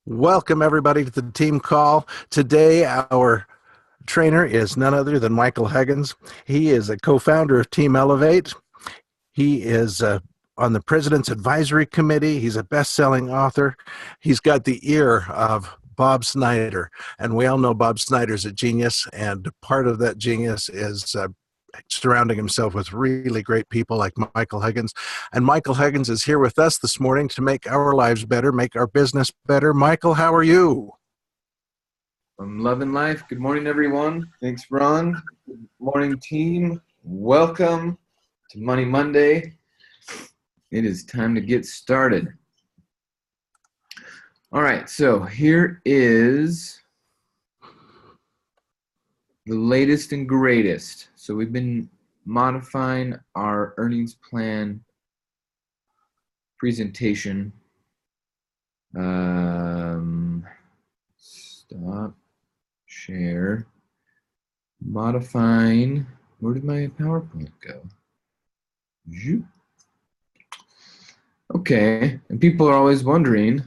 Welcome, everybody, to the team call. Today, our trainer is none other than Michael Huggins. He is a co founder of Team Elevate. He is on the President's Advisory Committee. He's a best selling author. He's got the ear of Bob Snyder, and we all know Bob Snyder's a genius, and part of that genius is surrounding himself with really great people like Michael Huggins. And Michael Huggins is here with us this morning to make our lives better, make our business better. Michael, how are you? I'm loving life. Good morning, everyone. Thanks, Ron. Good morning, team. Welcome to Money Monday. It is time to get started. All right, so here is the latest and greatest. So we've been modifying our earnings plan presentation. Stop, share, modifying. Where did my PowerPoint go? Okay, and people are always wondering,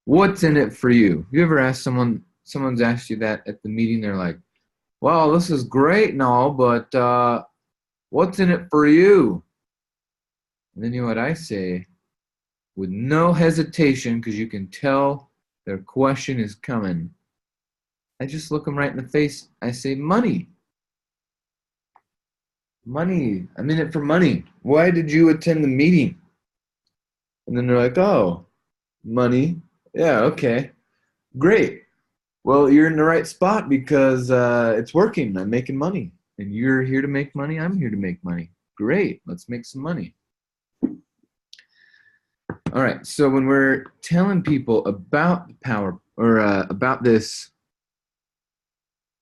what's in it for you? You ever ask someone's asked you that at the meeting, they're like, well, this is great and all, but what's in it for you? And then you know what I say, with no hesitation, because you can tell their question is coming. I just look them right in the face. I say, money. Money. I'm in it for money. Why did you attend the meeting? And then they're like, oh, money. Yeah, okay. Great. Well, you're in the right spot because it's working. I'm making money. And you're here to make money. I'm here to make money. Great. Let's make some money. All right. So when we're telling people about the power or about this,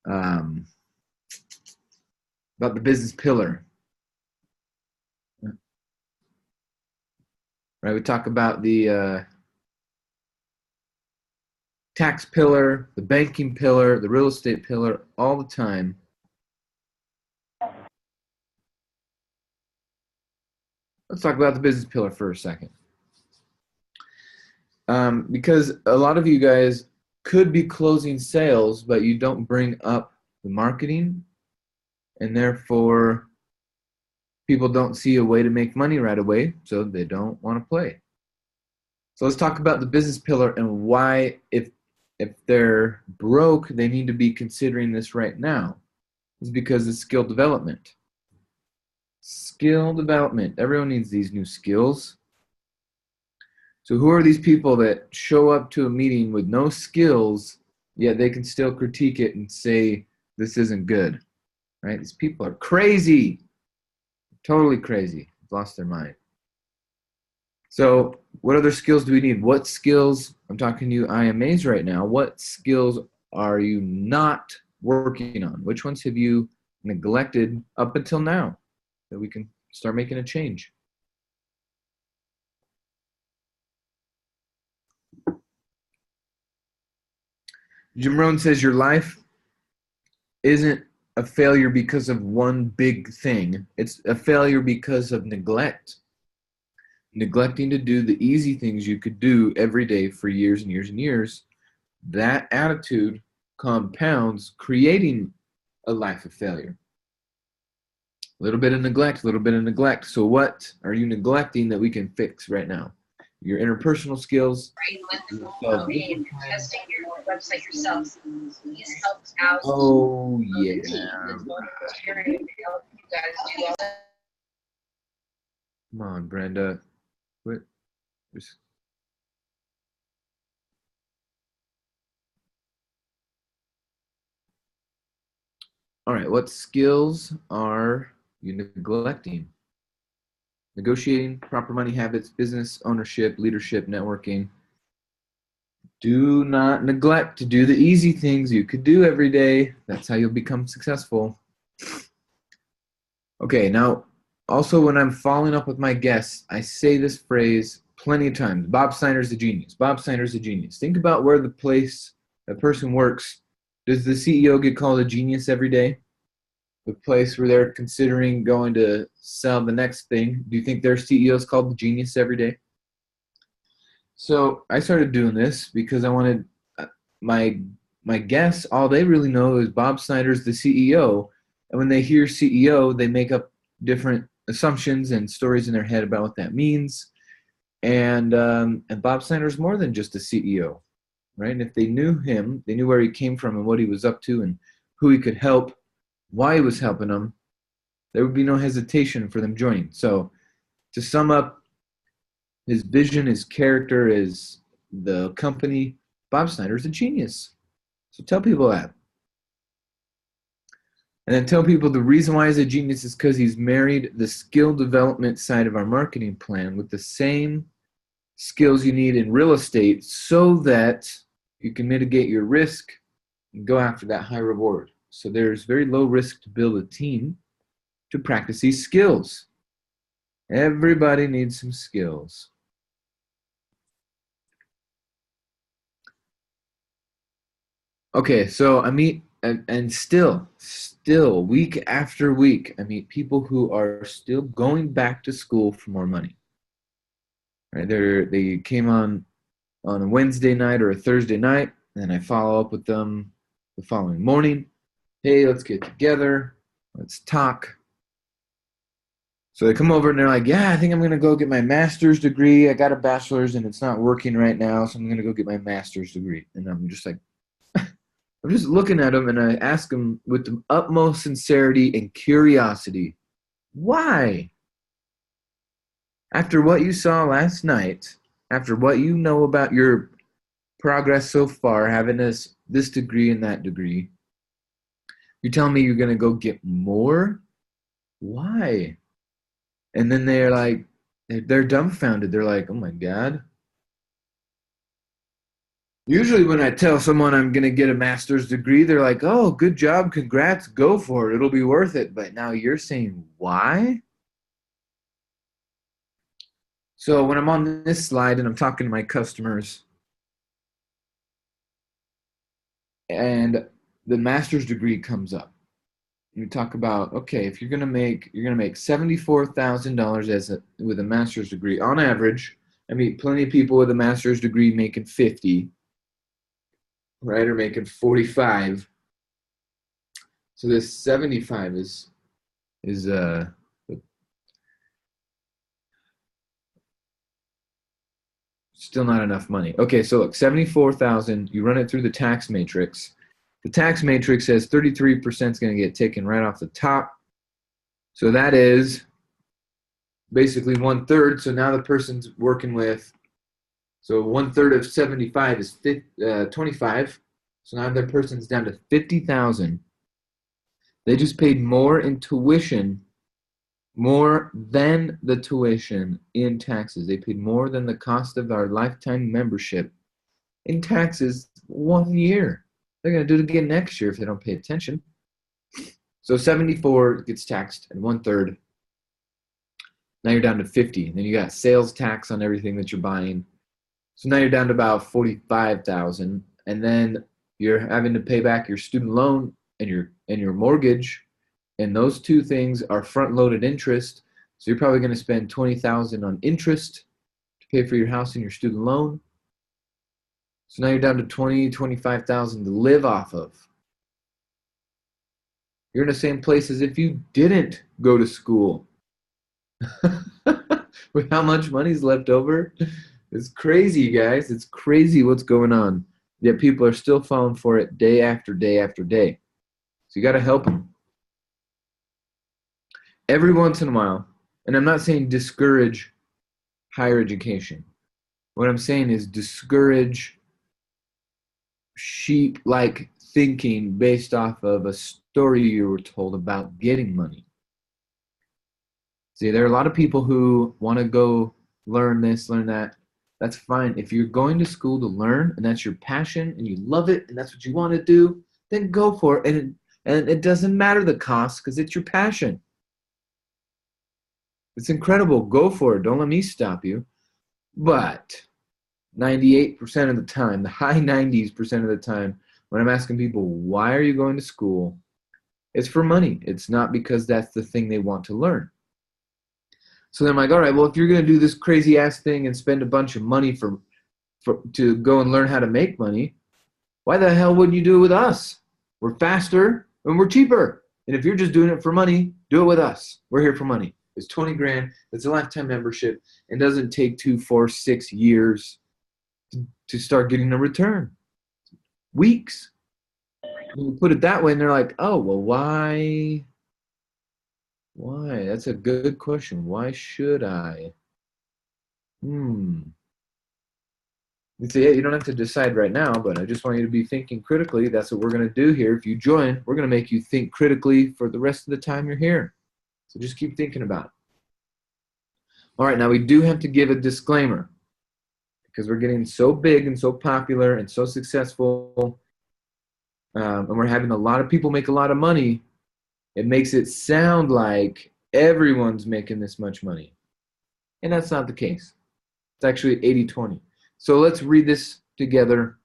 about the business pillar, right? We talk about the tax pillar, the banking pillar, the real estate pillar all the time. Let's talk about the business pillar for a second. Because a lot of you guys could be closing sales, but you don't bring up the marketing, and therefore people don't see a way to make money right away, so they don't want to play. So let's talk about the business pillar and why, if they're broke, they need to be considering this right now. It's because of skill development. Skill development. Everyone needs these new skills. So who are these people that show up to a meeting with no skills, yet they can still critique it and say, this isn't good, right? These people are crazy, totally crazy, lost their mind. So what other skills do we need? What skills, I'm talking to you IMAs right now, what skills are you not working on? Which ones have you neglected up until now that we can start making a change? Jim Rohn says your life isn't a failure because of one big thing. It's a failure because of neglect. Neglecting to do the easy things you could do every day for years and years and years. That attitude compounds, creating a life of failure. A little bit of neglect, a little bit of neglect. So what are you neglecting that we can fix right now? Your interpersonal skills. Testing your website yourself. Please help out. Oh yeah. Come on, Brenda. Quit. All right, what skills are you neglecting? Negotiating, proper money habits, business ownership, leadership, networking. Do not neglect to do the easy things you could do every day. That's how you'll become successful. Okay, now, also when I'm following up with my guests, I say this phrase plenty of times. Bob Snyder's a genius. Bob Snyder's a genius. Think about where the place a person works. Does the CEO get called a genius every day? The place where they're considering going to sell the next thing, do you think their CEO is called the genius every day? So I started doing this because I wanted my my guests. All they really know is Bob Snyder's the CEO, and when they hear CEO, they make up different assumptions and stories in their head about what that means. And Bob Snyder's more than just a CEO, right? And if they knew him, they knew where he came from and what he was up to and who he could help, why he was helping them. There would be no hesitation for them joining. So to sum up, his vision, his character, is the company. Bob Snyder's a genius. So tell people that. And then tell people the reason why he's a genius is because he's married the skill development side of our marketing plan with the same skills you need in real estate so that you can mitigate your risk and go after that high reward. So there's very low risk to build a team to practice these skills. Everybody needs some skills. Okay, so I meet and still week after week, I meet people who are still going back to school for more money. Right? They came on a Wednesday night or a Thursday night, and I follow up with them the following morning. Hey, let's get together. Let's talk. So they come over and they're like, yeah, I think I'm going to go get my master's degree. I got a bachelor's and it's not working right now, so I'm going to go get my master's degree. And I'm just like, I'm just looking at them and I ask them with the utmost sincerity and curiosity, why? After what you saw last night, after what you know about your progress so far, having this degree and that degree, you're telling me you're going to go get more? Why? And then they're dumbfounded. They're like, oh my God. Usually when I tell someone I'm going to get a master's degree, they're like, oh, good job, congrats, go for it. It'll be worth it. But now you're saying why? So when I'm on this slide and I'm talking to my customers and the master's degree comes up, we talk about, okay, if you're gonna make $74,000 with a master's degree on average. I meet plenty of people with a master's degree making 50, right, or making 45. So this 75 is still not enough money. Okay, so look, 74,000. You run it through the tax matrix. The tax matrix says 33% is going to get taken right off the top. So that is basically 1/3. So now the person's working with, so 1/3 of 75 is 25. So now the person's down to 50,000. They just paid more in tuition, more than the tuition in taxes. They paid more than the cost of our lifetime membership in taxes 1 year. They're going to do it again next year if they don't pay attention. So 74 gets taxed and 1/3. Now you're down to 50. And then you got sales tax on everything that you're buying. So now you're down to about 45,000. And then you're having to pay back your student loan and your mortgage. And those two things are front-loaded interest. So you're probably going to spend 20,000 on interest to pay for your house and your student loan. So now you're down to 25,000 to live off of. You're in the same place as if you didn't go to school. With how much money's left over, it's crazy, guys. It's crazy what's going on. Yet people are still falling for it day after day after day. So you got to help them. Every once in a while, and I'm not saying discourage higher education. What I'm saying is discourage sheep-like thinking based off of a story you were told about getting money. See, there are a lot of people who want to go learn this, learn that. That's fine. If you're going to school to learn and that's your passion and you love it and that's what you want to do, then go for it. And it doesn't matter the cost because it's your passion. It's incredible. Go for it. Don't let me stop you. But 98% of the time, the high 90s% of the time, when I'm asking people, why are you going to school? It's for money. It's not because that's the thing they want to learn. So then I'm like, all right, well, if you're going to do this crazy ass thing and spend a bunch of money for to go and learn how to make money, why the hell wouldn't you do it with us? We're faster and we're cheaper. And if you're just doing it for money, do it with us. We're here for money. It's 20 grand. It's a lifetime membership. It doesn't take 2, 4, 6 years to start getting a return. Weeks. When you put it that way, and they're like, oh, well, why? Why? That's a good question. Why should I? You say, yeah, you don't have to decide right now, but I just want you to be thinking critically. That's what we're going to do here. If you join, we're going to make you think critically for the rest of the time you're here. So just keep thinking about it. All right, now we do have to give a disclaimer because we're getting so big and so popular and so successful, and we're having a lot of people make a lot of money. It makes it sound like everyone's making this much money. And that's not the case. It's actually 80-20. So let's read this together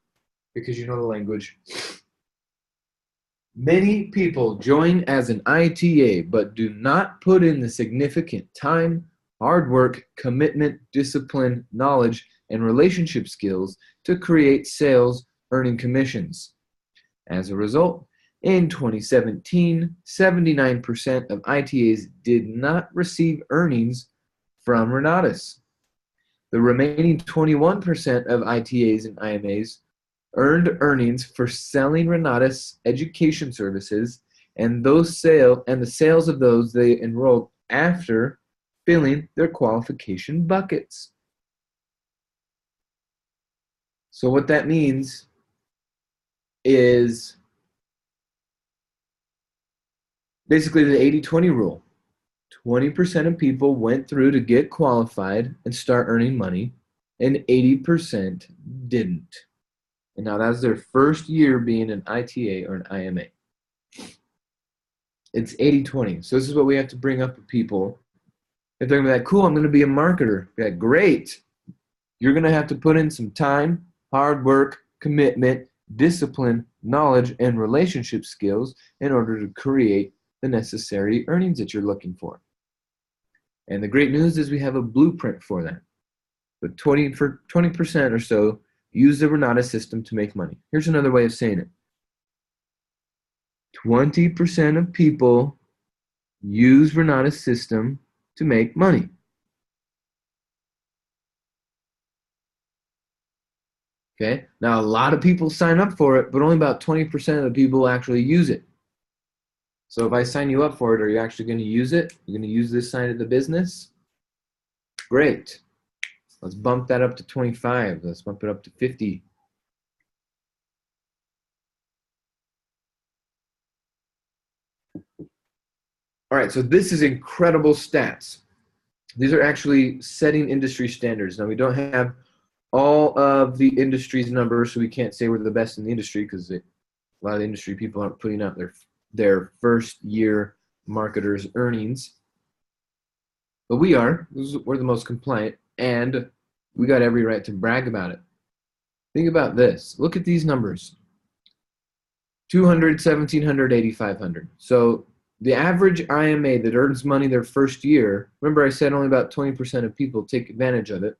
because you know the language. Many people join as an ITA but do not put in the significant time, hard work, commitment, discipline, knowledge, and relationship skills to create sales earning commissions. As a result, in 2017, 79% of ITAs did not receive earnings from Renatus. The remaining 21% of ITAs and IMAs earned earnings for selling Renatus education services and the sales of those they enrolled after filling their qualification buckets. So what that means is basically the 80-20 rule. 20% of people went through to get qualified and start earning money, and 80% didn't. And now that's their first year being an ITA or an IMA. It's 80-20. So this is what we have to bring up to people. If they're going to be like, cool, I'm going to be a marketer. Be like, great. You're going to have to put in some time, hard work, commitment, discipline, knowledge, and relationship skills in order to create the necessary earnings that you're looking for. And the great news is we have a blueprint for that. But 20% or so use the Renatus system to make money. Here's another way of saying it. 20% of people use Renatus system to make money. Okay, now a lot of people sign up for it, but only about 20% of the people actually use it. So if I sign you up for it, are you actually going to use it? You're going to use this side of the business? Great. Let's bump that up to 25. Let's bump it up to 50. All right, so this is incredible stats. These are actually setting industry standards. Now, we don't have all of the industry's numbers, so we can't say we're the best in the industry because a lot of the industry people aren't putting out their first year marketers' earnings. But we are. We're the most compliant, and we got every right to brag about it. Think about this. Look at these numbers. 200, 1,700, 8,500. So the average IMA that earns money their first year, remember I said only about 20% of people take advantage of it.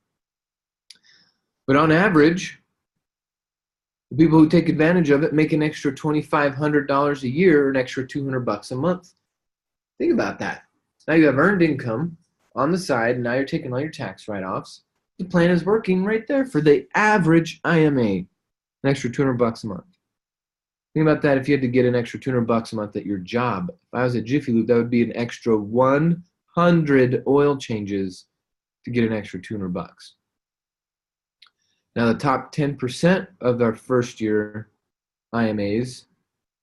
But on average, the people who take advantage of it make an extra $2,500 a year or an extra $200 a month. Think about that. Now you have earned income on the side, and now you're taking all your tax write-offs. The plan is working right there for the average IMA, an extra $200 a month. Think about that if you had to get an extra $200 a month at your job. If I was at Jiffy Lube, that would be an extra 100 oil changes to get an extra $200. Now the top 10% of our first year IMAs,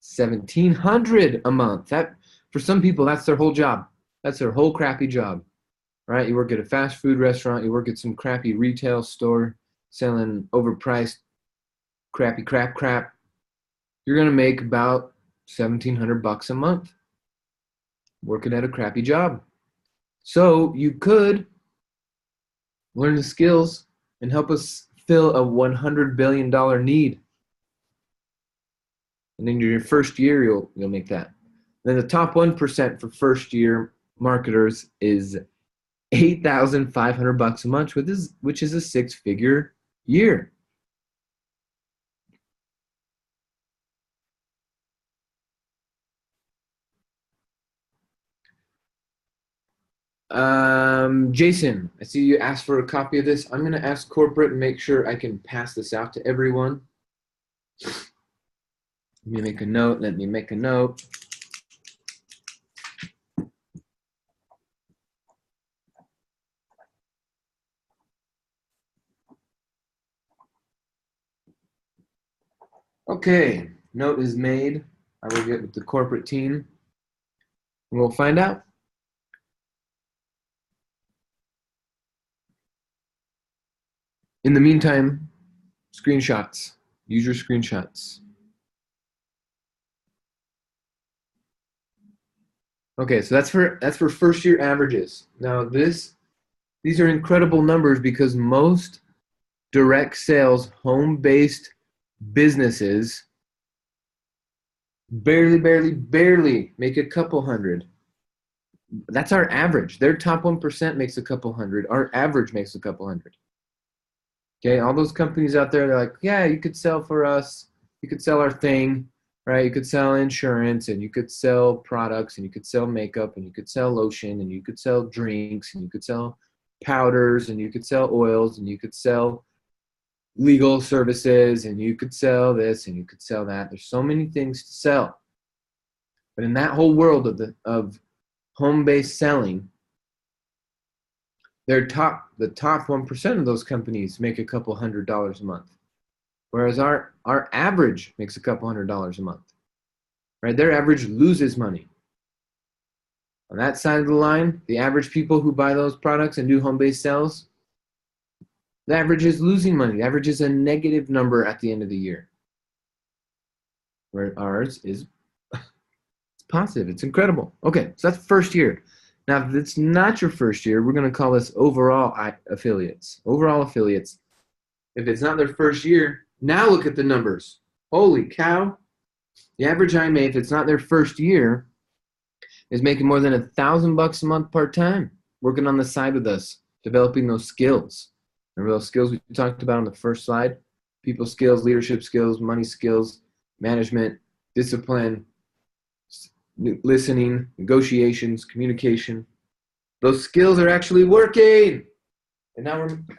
$1,700 a month. That for some people, that's their whole job. That's their whole crappy job. Right? You work at a fast food restaurant, you work at some crappy retail store selling overpriced crappy crap. You're going to make about $1,700 a month working at a crappy job. So you could learn the skills and help us fill a $100 billion need. And then your first year, you'll make that. Then the top 1% for first year marketers is $8,500 a month, which is a 6-figure year. Jason, I see you asked for a copy of this. I'm going to ask corporate and make sure I can pass this out to everyone. Let me make a note. Let me make a note. Okay, note is made. I will get with the corporate team and we'll find out. In the meantime, screenshots. Use your screenshots. Okay, so that's for first year averages. Now these are incredible numbers because most direct sales home-based businesses barely make a couple hundred. That's our average. Their top 1% makes a couple hundred. Our average makes a couple hundred. Okay, all those companies out there, they're like, yeah, you could sell for us. You could sell our thing, right? You could sell insurance and you could sell products and you could sell makeup and you could sell lotion and you could sell drinks and you could sell powders and you could sell oils and you could sell legal services and you could sell this and you could sell that. There's so many things to sell. But in that whole world of home-based selling, the top 1% of those companies make a couple $100s a month. Whereas our average makes a couple $100s a month. Right? Their average loses money. On that side of the line, the average people who buy those products and do home-based sales, the average is losing money. The average is a negative number at the end of the year. Where ours is it's positive. It's incredible. Okay, so that's first year. Now, if it's not your first year, we're going to call this overall affiliates. Overall affiliates. If it's not their first year, now look at the numbers. Holy cow. The average IMA, if it's not their first year, is making more than $1,000 a month part-time, working on the side with us, developing those skills. Remember those skills we talked about on the first slide? People skills, leadership skills, money skills, management, discipline, listening, negotiations, communication. Those skills are actually working. And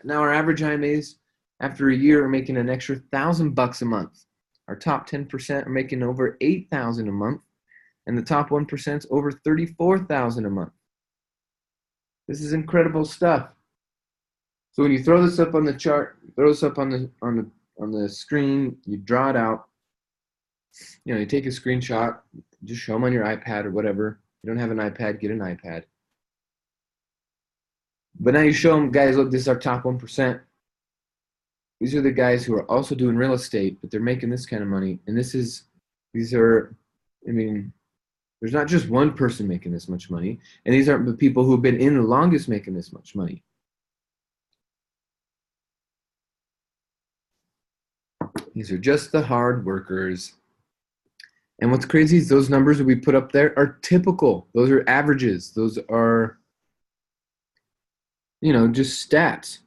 now our average IMAs after a year are making an extra $1,000 a month. Our top 10% are making over $8,000 a month, and the top 1% is over $34,000 a month. This is incredible stuff. So when you throw this up on the chart, throw this up on the screen, you draw it out. You know, you take a screenshot, just show them on your iPad or whatever. If you don't have an iPad, get an iPad. But now you show them, guys, look, this is our top 1%. These are the guys who are also doing real estate, but they're making this kind of money. And there's not just one person making this much money. And these aren't the people who have been in the longest making this much money. These are just the hard workers. And what's crazy is those numbers that we put up there are typical. Those are averages. Those are, just stats.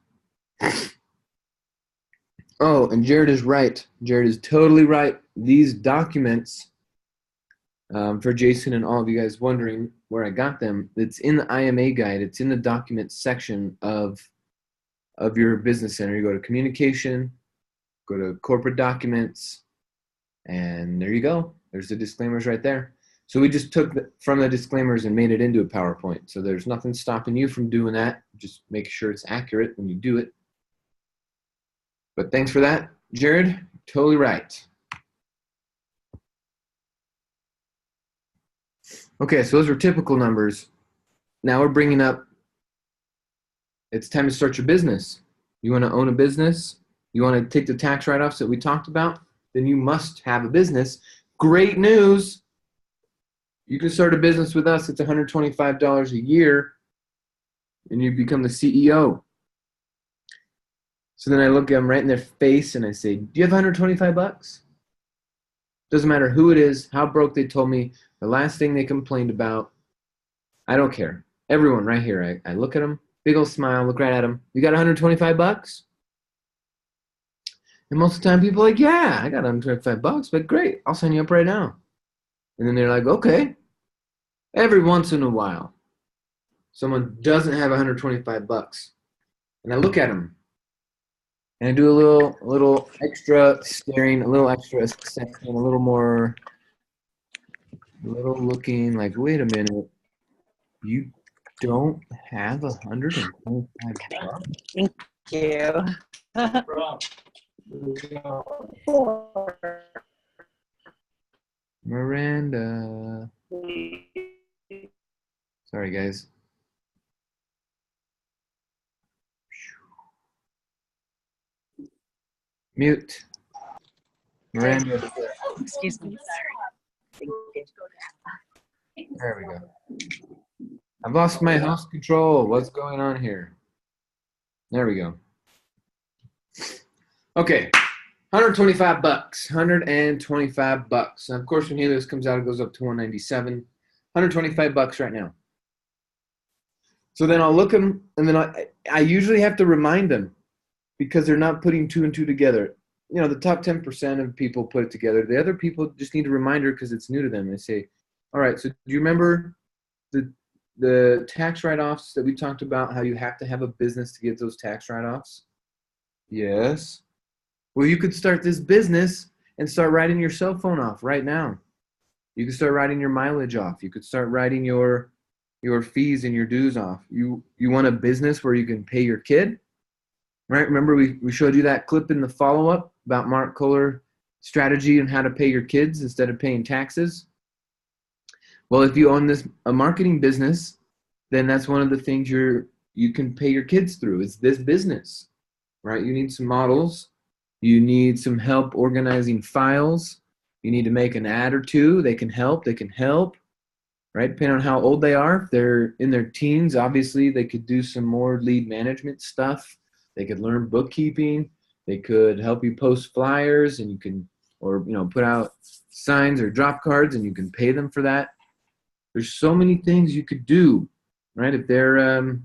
Oh, and Jared is right. Jared is totally right. These documents, for Jason and all of you guys wondering where I got them, it's in the IMA guide. It's in the documents section of your business center. You go to communication, go to corporate documents, and there you go. There's the disclaimers right there. So we just took from the disclaimers and made it into a PowerPoint. So there's nothing stopping you from doing that. Just make sure it's accurate when you do it. But thanks for that, Jared. Totally right. Okay, so those are typical numbers. Now we're bringing up, it's time to start your business. You want to own a business? You want to take the tax write-offs that we talked about? Then you must have a business. Great news. You can start a business with us. It's $125 a year, and you become the CEO. So then I look at them right in their face and I say, do you have $125? Doesn't matter who it is, how broke they told me, the last thing they complained about. I don't care. Everyone right here, I look at them, big old smile, look right at them. You got $125? And most of the time people are like, yeah, I got $125, but great, I'll sign you up right now. And then they're like, okay. Every once in a while, someone doesn't have 125 bucks, and I look at them and I do a little extra staring, a little extra assessing, a little more, a little looking like, wait a minute, you don't have 125 bucks? Thank you. Miranda. Sorry, guys. Mute. Miranda. Excuse me. Sorry. Thank you. There we go. I've lost my house control. What's going on here? There we go. Okay. 125 bucks. 125 bucks. And of course, when Helios comes out, it goes up to 197. 125 bucks right now. So then I'll look at them, and then I usually have to remind them because they're not putting two and two together. You know, the top 10% of people put it together. The other people just need a reminder because it's new to them. They say, all right, so do you remember the tax write-offs that we talked about, how you have to have a business to get those tax write-offs? Yes. Well, you could start this business and start writing your cell phone off right now. You could start writing your mileage off. You could start writing your fees and your dues off. You want a business where you can pay your kid? Right? Remember we showed you that clip in the follow-up about Mark Kohler strategy and how to pay your kids instead of paying taxes? Well, if you own a marketing business, then that's one of the things you can pay your kids through is this business, right? You need some models. You need some help organizing files. You need to make an ad or two. They can help, right? Depending on how old they are. If they're in their teens, obviously they could do some more lead management stuff. They could learn bookkeeping. They could help you post flyers, and you can, or put out signs or drop cards, and you can pay them for that. There's so many things you could do, right? If they're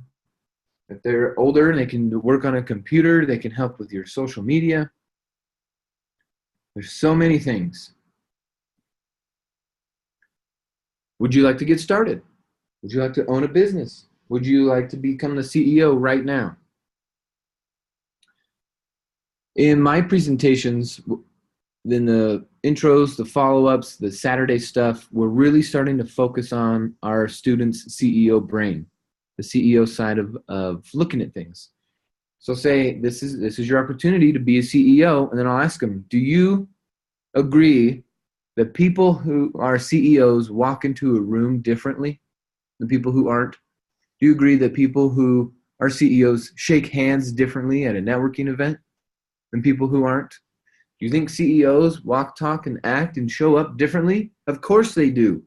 older and they can work on a computer, they can help with your social media. There's so many things. Would you like to get started? Would you like to own a business? Would you like to become the CEO right now? In my presentations, then the intros, the follow-ups, the Saturday stuff, we're really starting to focus on our students' CEO brain, the CEO side of looking at things. So say this is your opportunity to be a CEO, and then I'll ask them, do you agree that people who are CEOs walk into a room differently than people who aren't? Do you agree that people who are CEOs shake hands differently at a networking event than people who aren't? Do you think CEOs walk, talk, and act and show up differently? Of course they do.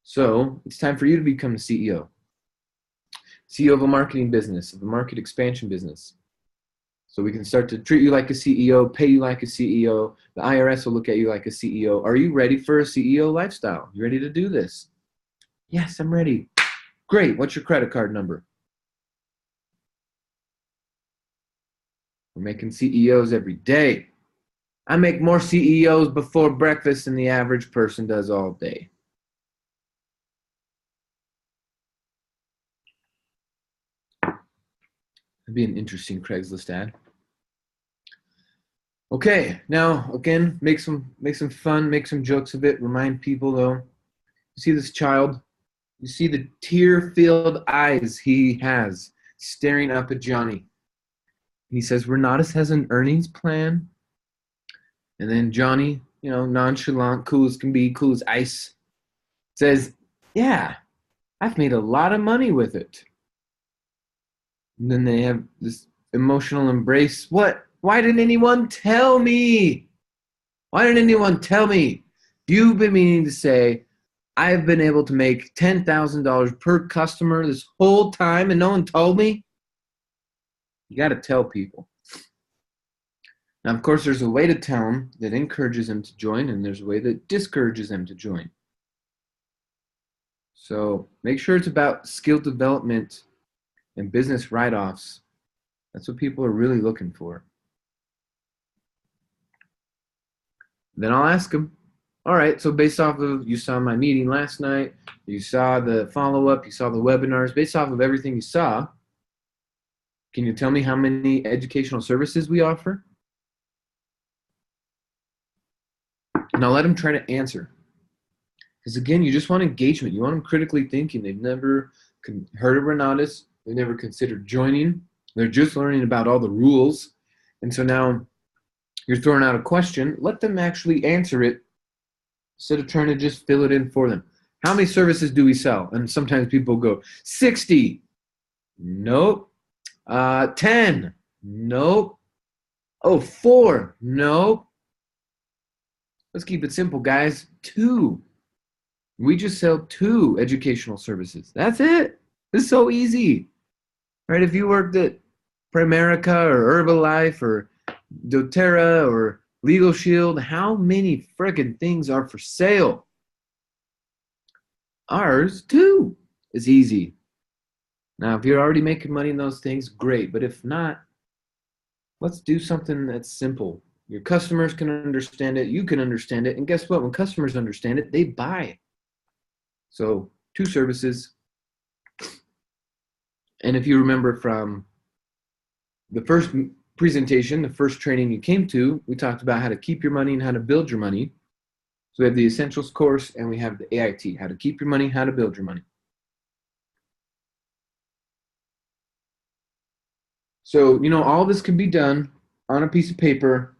So it's time for you to become the CEO. CEO of a marketing business, of a market expansion business. So we can start to treat you like a CEO, pay you like a CEO. The IRS will look at you like a CEO. Are you ready for a CEO lifestyle? You ready to do this? Yes, I'm ready. Great. What's your credit card number? We're making CEOs every day. I make more CEOs before breakfast than the average person does all day. That'd be an interesting Craigslist ad. Okay, now again, make some fun, make some jokes of it. Remind people though. You see this child? You see the tear-filled eyes he has staring up at Johnny. He says, Renatus has an earnings plan. And then Johnny, nonchalant, cool as can be, cool as ice, says, yeah, I've made a lot of money with it. And then they have this emotional embrace. What? Why didn't anyone tell me? Why didn't anyone tell me? You've been meaning to say, I've been able to make $10,000 per customer this whole time and no one told me? You got to tell people. Now, of course, there's a way to tell them that encourages them to join, and there's a way that discourages them to join. So make sure it's about skill development and business write-offs. That's what people are really looking for. Then I'll ask them, all right, so based off of, you saw my meeting last night, you saw the follow-up, you saw the webinars, based off of everything you saw, can you tell me how many educational services we offer? Now let them try to answer. Because again, you just want engagement. You want them critically thinking. They've never heard of Renatus. They've never considered joining. They're just learning about all the rules. And so now you're throwing out a question. Let them actually answer it instead of trying to just fill it in for them. How many services do we sell? And sometimes people go, 60. Nope. 10. Nope. Oh, 4. Nope. Let's keep it simple, guys. 2. We just sell 2 educational services. That's it. It's so easy, right? If you worked at Primerica or Herbalife or doTERRA or Legal Shield, how many freaking things are for sale? Ours, too, is easy. Now, if you're already making money in those things, great. But if not, let's do something that's simple. Your customers can understand it. You can understand it. And guess what? When customers understand it, they buy. So 2 services. And if you remember from the first presentation, the first training you came to, we talked about how to keep your money and how to build your money. So we have the Essentials course and we have the AIT, how to keep your money, how to build your money. So, all this can be done on a piece of paper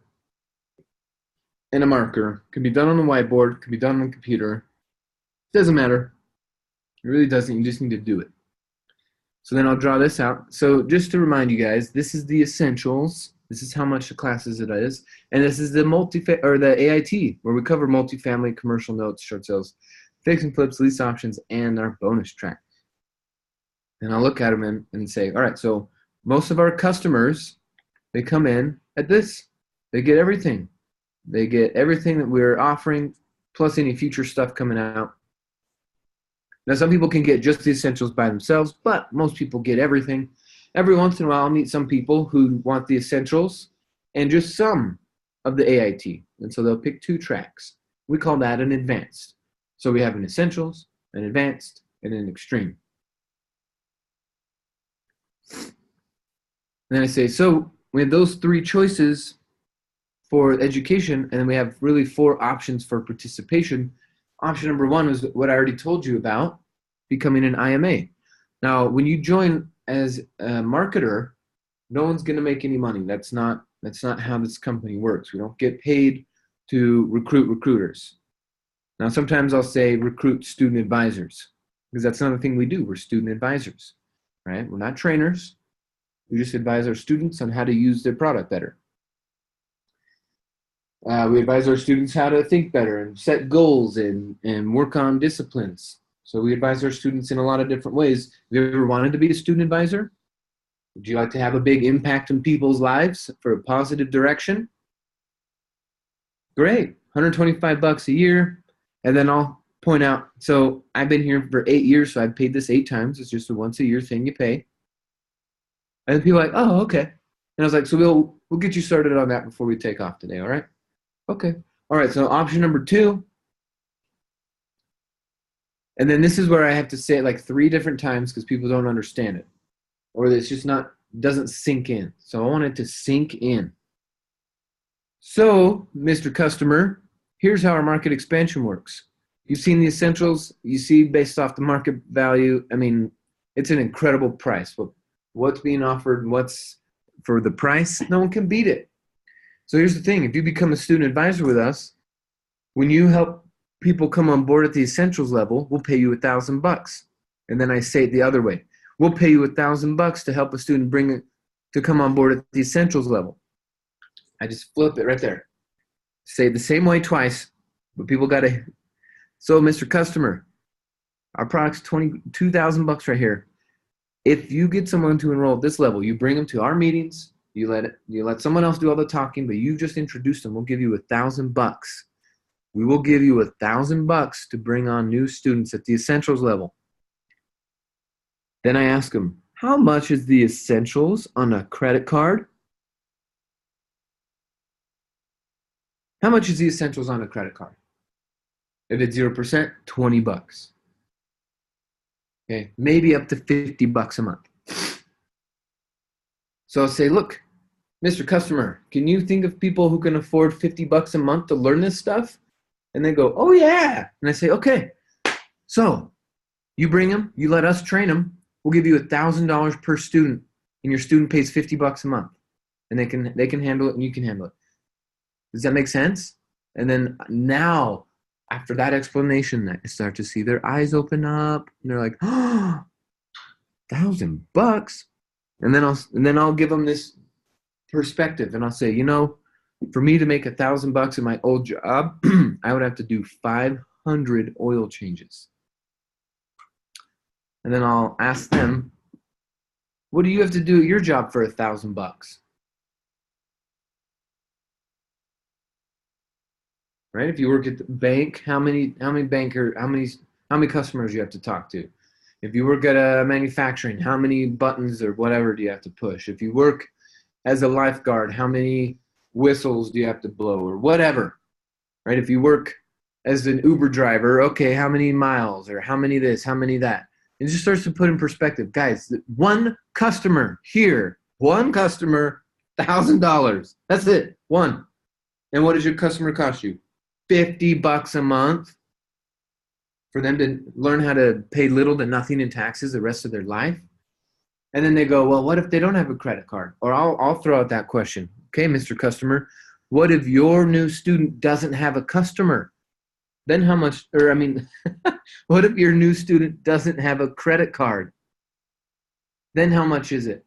and a marker. It can be done on the whiteboard, it can be done on the computer. It doesn't matter. It really doesn't. You just need to do it. So then I'll draw this out. So just to remind you guys, this is the Essentials. This is how much the classes it is. And this is the the AIT, where we cover multifamily, commercial notes, short sales, fix and flips, lease options, and our bonus track. And I'll look at them and say, all right, so most of our customers, they come in at this. They get everything. They get everything that we're offering, plus any future stuff coming out. Now, some people can get just the Essentials by themselves, but most people get everything. Every once in a while, I'll meet some people who want the Essentials and just some of the AIT. And so they'll pick 2 tracks. We call that an advanced. So we have an Essentials, an advanced, and an extreme. And then I say, so we have those 3 choices for education, and then we have really 4 options for participation. Option number 1 is what I already told you about, becoming an IMA. Now, when you join as a marketer, no one's going to make any money. That's not how this company works. We don't get paid to recruit recruiters. Now, sometimes I'll say recruit student advisors, because that's another thing we do. We're student advisors, right? We're not trainers. We just advise our students on how to use their product better. We advise our students how to think better and set goals and work on disciplines. So we advise our students in a lot of different ways. Have you ever wanted to be a student advisor? Would you like to have a big impact in people's lives for a positive direction? Great, $125 a year. And then I'll point out, so I've been here for 8 years, so I've paid this 8 times. It's just a once a year thing you pay. And people are like, oh, okay. And I was like, so we'll get you started on that before we take off today, all right? Okay. All right, so option number 2. And then this is where I have to say it like 3 different times because people don't understand it. Or it's just doesn't sink in. So I want it to sink in. So, Mr. Customer, here's how our market expansion works. You've seen the Essentials. You see based off the market value. I mean, it's an incredible price. What's being offered, what's for the price, no one can beat it. So here's the thing. If you become a student advisor with us, when you help people come on board at the Essentials level, we'll pay you $1,000. And then I say it the other way. We'll pay you $1,000 to help a student bring it to come on board at the Essentials level. I just flip it right there. Say it the same way twice, but people got to. So, Mr. Customer, our product's $22,000 right here. If you get someone to enroll at this level, you bring them to our meetings. You let someone else do all the talking, but you just introduce them. We'll give you $1,000. We will give you $1,000 to bring on new students at the Essentials level. Then I ask them, how much is the Essentials on a credit card? How much is the Essentials on a credit card? If it's 0%, 20 bucks. Okay, maybe up to 50 bucks a month. So I'll say, look, Mr. Customer, can you think of people who can afford 50 bucks a month to learn this stuff? And they go, oh yeah. And I say, okay, so you bring them, you let us train them, we'll give you $1,000 per student, and your student pays 50 bucks a month. And they can handle it and you can handle it. Does that make sense? And then now, after that explanation, I start to see their eyes open up and they're like, oh, $1,000. And then I'll give them this perspective and I'll say, you know, for me to make $1,000 in my old job, I would have to do 500 oil changes. And then I'll ask them, what do you have to do at your job for $1,000? Right? If you work at the bank, how many customers you have to talk to? If you work at a manufacturing, how many buttons or whatever do you have to push? If you work as a lifeguard, how many whistles do you have to blow or whatever? Right? If you work as an Uber driver, okay, how many miles or how many this, how many that? It just starts to put in perspective. Guys, one customer here, one customer, $1,000. That's it, one. And what does your customer cost you? 50 bucks a month for them to learn how to pay little to nothing in taxes the rest of their life. And then they go, well, what if they don't have a credit card? Or I'll throw out that question. Okay, Mr. Customer, what if your new student doesn't have a customer? Then how much, what if your new student doesn't have a credit card? Then how much is it?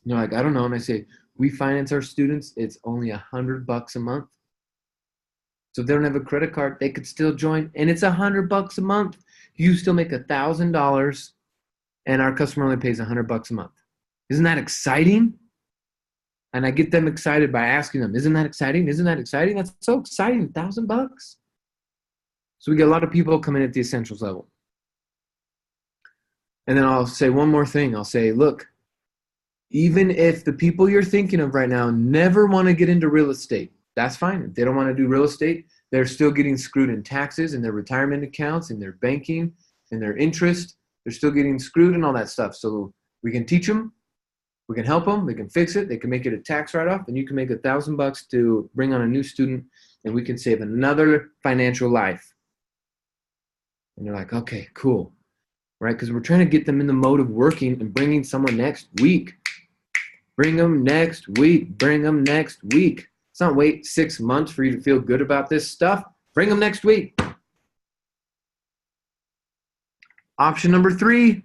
And they're like, I don't know. And I say, we finance our students. It's only $100 a month. So if they don't have a credit card, they could still join. And it's $100 a month. You still make $1,000 and our customer only pays $100 a month. Isn't that exciting? And I get them excited by asking them, isn't that exciting? Isn't that exciting? That's so exciting, $1,000. So we get a lot of people coming at the essentials level. And then I'll say one more thing. I'll say, look, even if the people you're thinking of right now never want to get into real estate, that's fine. If they don't want to do real estate, they're still getting screwed in taxes and their retirement accounts and their banking and their interest. They're still getting screwed and all that stuff. So we can teach them. We can help them. They can fix it. They can make it a tax write-off, and you can make $1,000 to bring on a new student, and we can save another financial life. And you're like, okay, cool, right? Because we're trying to get them in the mode of working and bringing someone next week. Bring them next week. Bring them next week. Let's not wait 6 months for you to feel good about this stuff. Bring them next week. Option number 3.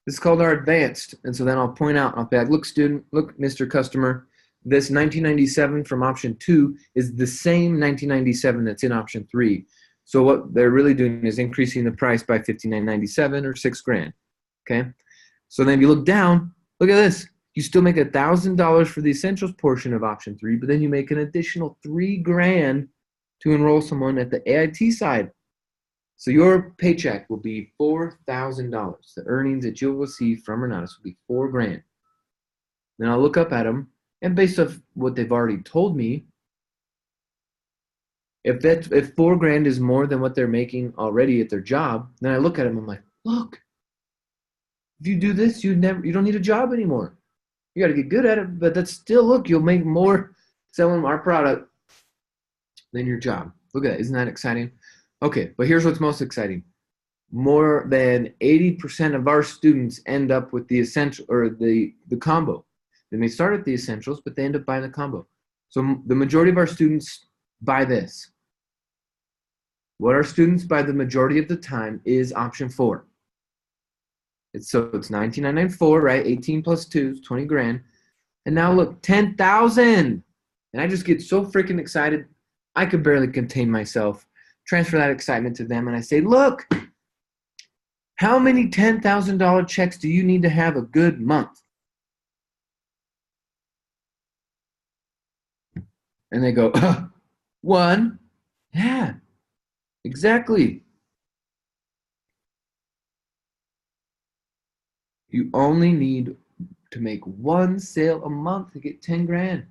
This is called our advanced. And so then I'll point out, I'll be like, look, student, look, Mr. Customer, this 1997 from option 2 is the same 1997 that's in option 3. So what they're really doing is increasing the price by $59.97 or $6,000. Okay. So then if you look down, look at this. You still make $1,000 for the essentials portion of option 3, but then you make an additional $3,000 to enroll someone at the AIT side. So your paycheck will be $4,000. The earnings that you'll receive from Renatus will be $4,000. Then I'll look up at them, and based off what they've already told me, if $4,000 is more than what they're making already at their job, then I look at them. I'm like, look, if you do this, you don't need a job anymore. You got to get good at it, but that's still, look, you'll make more selling our product than your job. Look at that. Isn't that exciting? Okay, but here's what's most exciting. More than 80% of our students end up with the essential or the combo. They may start at the essentials, but they end up buying the combo. So the majority of our students buy this. What our students buy the majority of the time is option 4. It's $19,994, right? 18 plus 2 is $20,000. And now look, 10,000. And I just get so freaking excited. I could barely contain myself. Transfer that excitement to them, and I say, look, how many $10,000 checks do you need to have a good month? And they go, 1. Yeah, exactly. You only need to make 1 sale a month to get $10,000.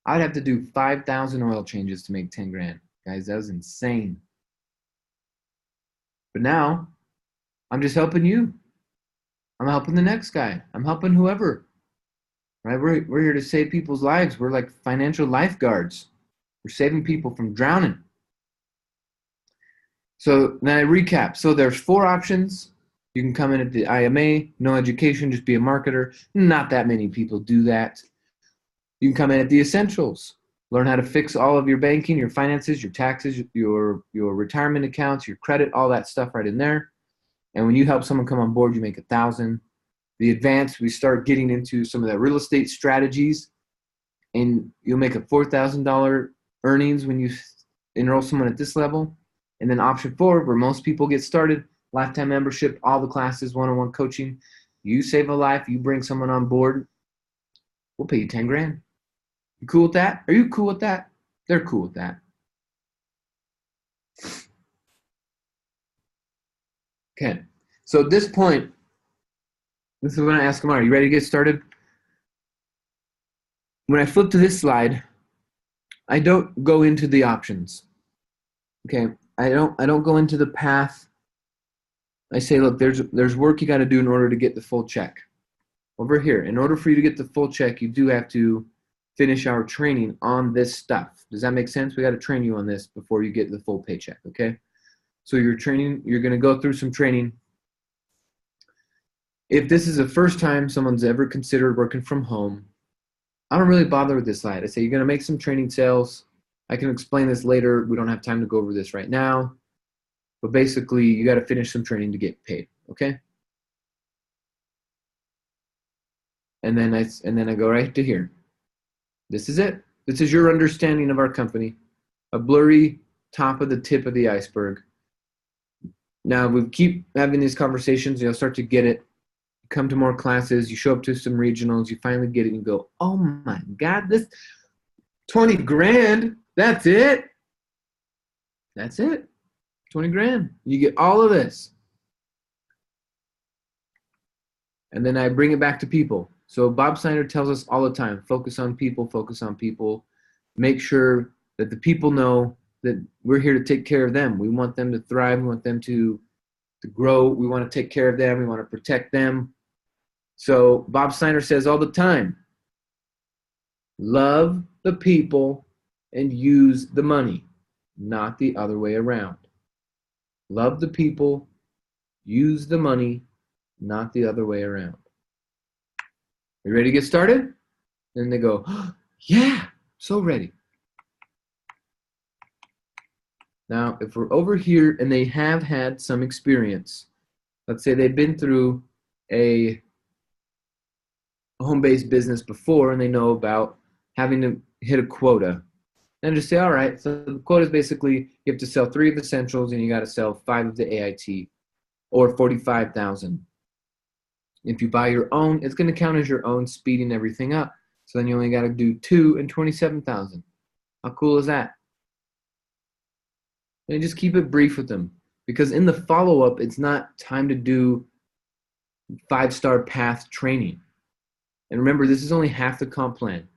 I'd have to do 5,000 oil changes to make $10,000. Guys, that was insane. But now I'm just helping you. I'm helping the next guy. I'm helping whoever. Right? We're here to save people's lives. We're like financial lifeguards. We're saving people from drowning. So then I recap. So there's 4 options. You can come in at the IMA, no education, just be a marketer. Not that many people do that. You can come in at the essentials. Learn how to fix all of your banking, your finances, your taxes, your retirement accounts, your credit, all that stuff right in there. And when you help someone come on board, you make 1,000. The advanced, we start getting into some of the real estate strategies, and you'll make a $4,000 earnings when you enroll someone at this level. And then option 4, where most people get started, lifetime membership, all the classes, one-on-one coaching. You save a life, you bring someone on board, we'll pay you 10 grand. You cool with that? Are you cool with that? They're cool with that. Okay. So at this point, this is when I ask them, are you ready to get started? When I flip to this slide, I don't go into the options. Okay. I don't go into the path. I say, look, there's work you got to do in order to get the full check. Over here, in order for you to get the full check, you do have to finish our training on this stuff. Does that make sense? We got to train you on this before you get the full paycheck, okay? So you're going to go through some training. If this is the first time someone's ever considered working from home, I don't really bother with this slide. I say, you're going to make some training sales. I can explain this later. We don't have time to go over this right now. But basically, you got to finish some training to get paid, okay? And then I go right to here. This is it. This is your understanding of our company. A blurry top of the tip of the iceberg. Now, we keep having these conversations, you'll start to get it. You come to more classes, you show up to some regionals, you finally get it, and you go, oh my God, this 20 grand, that's it? That's it. 20 grand. You get all of this. And then I bring it back to people. So Bob Snyder tells us all the time, focus on people, focus on people. Make sure that the people know that we're here to take care of them. We want them to thrive. We want them to grow. We want to take care of them. We want to protect them. So Bob Snyder says all the time, love the people and use the money, not the other way around. Love the people, use the money, not the other way around. You ready to get started? And they go, oh, yeah, so ready. Now, if we're over here and they have had some experience, let's say they've been through a home-based business before and they know about having to hit a quota. And just say, all right, so the quota is basically you have to sell 3 of the essentials and you got to sell 5 of the AIT or 45,000. If you buy your own, it's going to count as your own, speeding everything up. So then you only got to do 2 and 27,000. How cool is that? And just keep it brief with them, because in the follow-up, it's not time to do 5-star path training. And remember, this is only half the comp plan.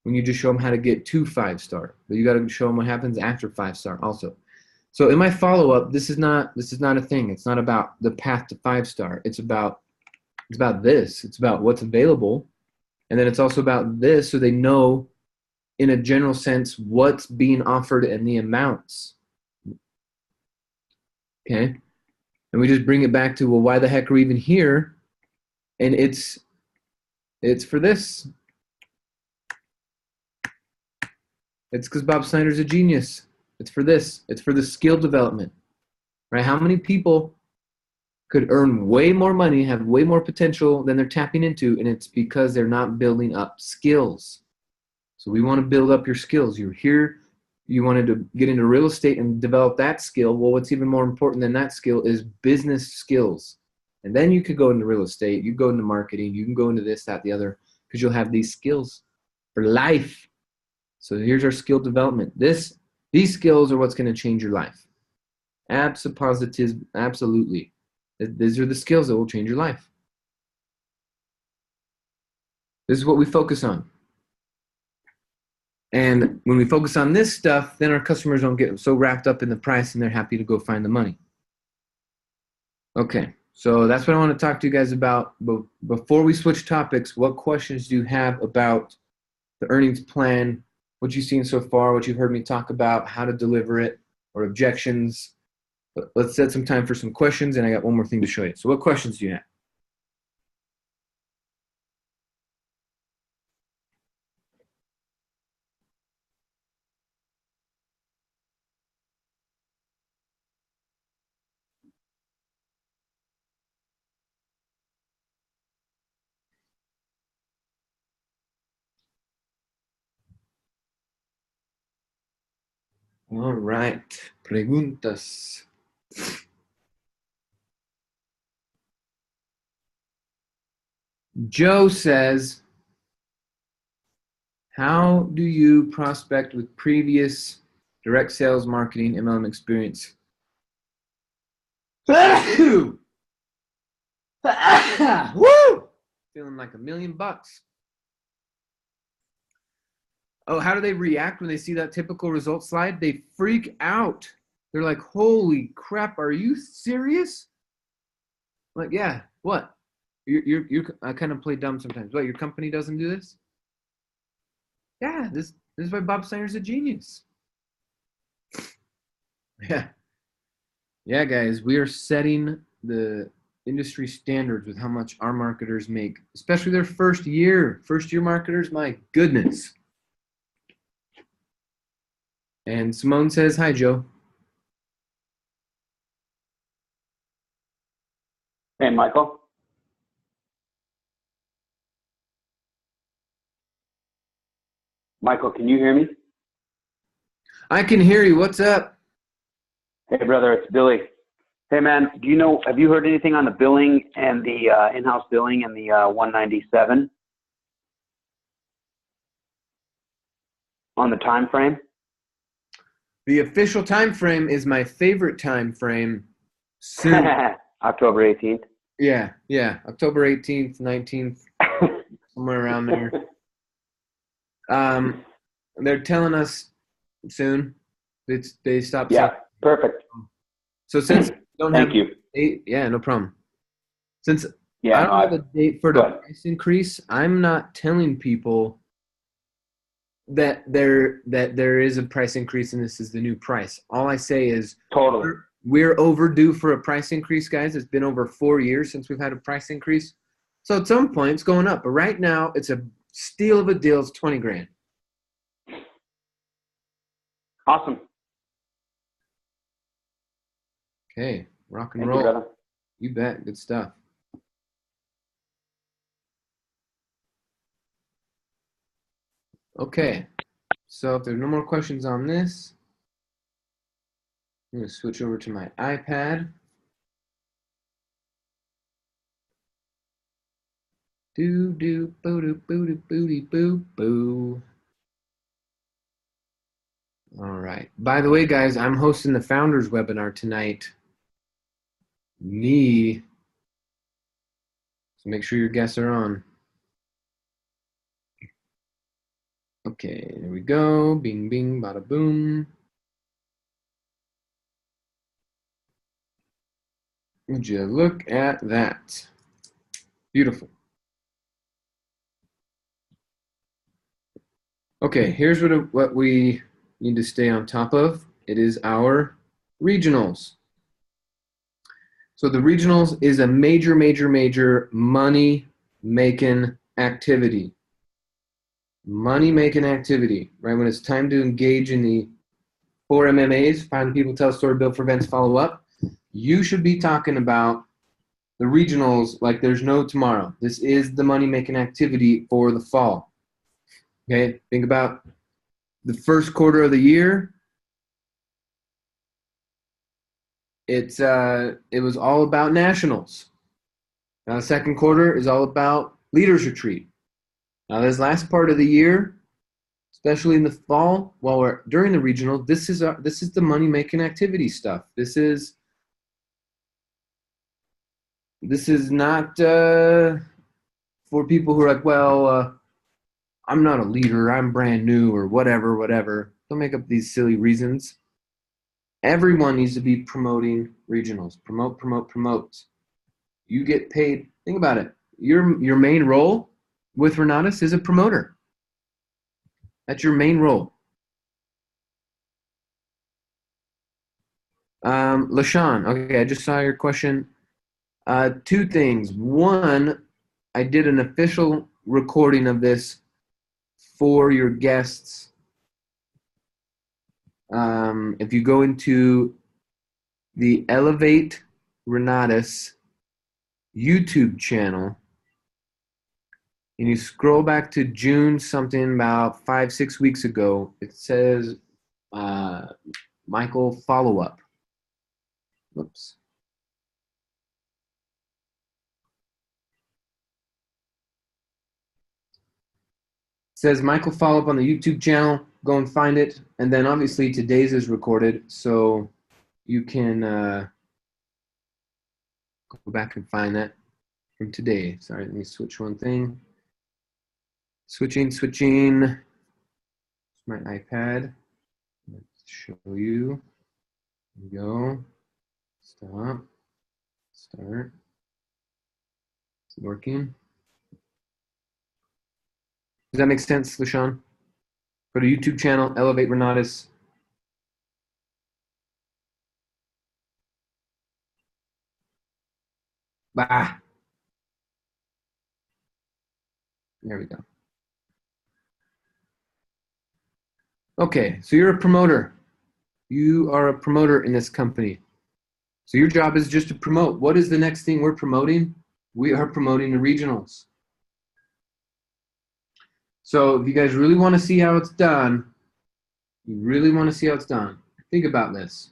When you just show them how to get to 5-star, but you got to show them what happens after 5-star also. So in my follow-up, this is not a thing. It's not about the path to 5-star. It's about this. It's about what's available, and then it's also about this, so they know in a general sense what's being offered and the amounts. Okay, and we just bring it back to, well, why the heck are we even here? And it's for this. It's because Bob Snyder's a genius. It's for this. It's for the skill development, right? How many people could earn way more money, have way more potential than they're tapping into, and it's because they're not building up skills. So we want to build up your skills. You're here, you wanted to get into real estate and develop that skill. Well, what's even more important than that skill is business skills. And then you could go into real estate, you go into marketing, you can go into this, that, the other, because you'll have these skills for life. So here's our skill development. These skills are what's going to change your life. Absolutely. These are the skills that will change your life. This is what we focus on. And when we focus on this stuff, then our customers don't get so wrapped up in the price and they're happy to go find the money. Okay, so that's what I want to talk to you guys about. But before we switch topics, what questions do you have about the earnings plan, what you've seen so far, what you've heard me talk about, how to deliver it, or objections? Let's set some time for some questions, and I got one more thing to show you. So what questions do you have? All right, preguntas. Joe says, how do you prospect with previous direct sales marketing MLM experience? Woo! Feeling like $1,000,000. Oh, how do they react when they see that typical result slide? They freak out. They're like, holy crap, are you serious? I'm like, yeah, what? I kind of play dumb sometimes. What, your company doesn't do this? Yeah, this is why Bob Steiner's a genius. Yeah. Yeah, guys, we are setting the industry standards with how much our marketers make, especially their first year. First year marketers, my goodness. And Simone says, hi, Joe. Hey, Michael. Michael, can you hear me? I can hear you. What's up? Hey, brother, it's Billy. Hey, man, have you heard anything on the billing and the in-house billing and the 197 on the time frame? The official time frame is my favorite time frame. Soon. October 18th. Yeah. October 18th, 19th, somewhere around there. They're telling us soon. They stopped. Yeah, perfect. So since we don't have Thank you. a date, yeah, no problem. Since Yeah, I don't have a date for the price increase, I'm not telling people that there is a price increase and this is the new price. All I say is totally. We're overdue for a price increase, guys. It's been over 4 years since we've had a price increase. So at some point it's going up. But right now it's a steal of a deal. It's 20 grand. Awesome. Okay. Rock and Thank roll. you, brother. You bet. Good stuff. Okay. So if there's no more questions on this, I'm going to switch over to my iPad. Do boo boo booty boo boo. All right. By the way, guys, I'm hosting the Founders webinar tonight. So make sure your guests are on. Okay, there we go. Bing, bing, bada, boom. Would you look at that? Beautiful. Okay, here's what we need to stay on top of. It is our regionals. So the regionals is a major money-making activity. Money-making activity, right? When it's time to engage in the 4 MMAs, find people, tell story, build for events, follow up, you should be talking about the regionals like there's no tomorrow. This is the money-making activity for the fall. Okay, think about the first quarter of the year. It was all about nationals. Now the second quarter is all about leaders retreat. Now this last part of the year, especially in the fall, while we're during the regional, this is the money making activity stuff. This is not for people who are like, well, I'm not a leader, I'm brand new, or whatever. Don't make up these silly reasons. Everyone needs to be promoting regionals. Promote, promote, promote. You get paid. Think about it. Your main role with Renatus is a promoter. That's your main role. LaShawn, okay, I just saw your question. Two things. One, I did an official recording of this for your guests. If you go into the Elevate Renatus YouTube channel and you scroll back to June something about 5-6 weeks ago, it says Michael follow-up. Whoops. It says Michael follow-up on the YouTube channel. Go and find it. And then obviously today's is recorded, so you can go back and find that from today. Sorry, let me switch one thing. Switching. My iPad. Let's show you. There we go. Stop. Start. It's working. Does that make sense, LaShawn? Go to YouTube channel, Elevate Renatus. Bah. There we go. Okay, so you're a promoter. You are a promoter in this company. So your job is just to promote. What is the next thing we're promoting? We are promoting the regionals. So if you guys really want to see how it's done, think about this.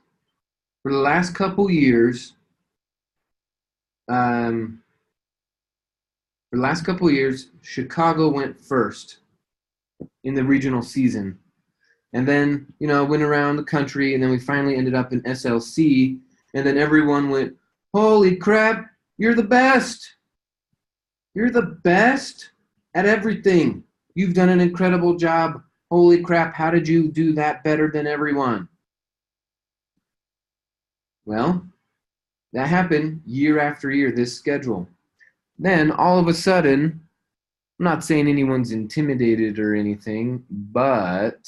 For the last couple years, Chicago went first in the regional season. And then, went around the country, and then we finally ended up in SLC, and then everyone went, holy crap, you're the best. You're the best at everything. You've done an incredible job. Holy crap, how did you do that better than everyone? Well, that happened year after year, this schedule. Then, all of a sudden, I'm not saying anyone's intimidated or anything, but